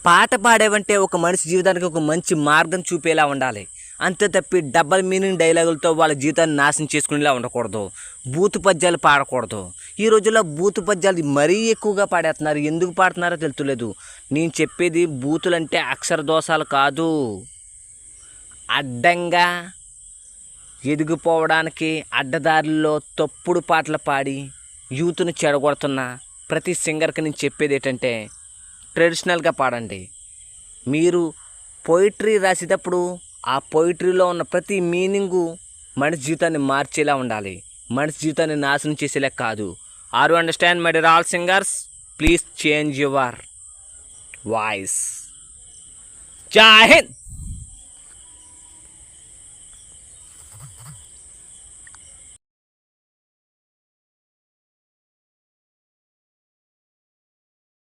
పాట పాడేవంటే ఒక మనిషి జీవితానికి ఒక మంచి మార్గం చూపేలా ఉండాలి. అంతే తప్పి డబల్ మీనింగ్ డైలాగులతో వాళ్ళ జీవితాన్ని నాశనం చేసుకునేలా ఉండకూడదు. బూతు పద్యాలు పాడకూడదు. ఈ రోజుల్లో బూతు పద్యాలు మరీ ఎక్కువగా పాడేస్తున్నారు. ఎందుకు పాడుతున్నారో తెలుతులేదు. నేను చెప్పేది బూతులంటే అక్షర దోషాలు కాదు. అడ్డంగా ఎదిగిపోవడానికి అడ్డదారుల్లో తప్పుడు పాటలు పాడి యూత్ను చెడగొడుతున్న ప్రతి సింగర్కి నేను చెప్పేది ఏంటంటే ట్రెడిషనల్గా పాడండి. మీరు పోయిటరీ రాసేటప్పుడు ఆ పోయిటరీలో ఉన్న ప్రతి మీనింగు మనిషి జీవితాన్ని మార్చేలా ఉండాలి. మనిషి జీవితాన్ని నాశనం చేసేలా కాదు. Are you understand my dear all singers? Please change your voice. Jai Hind.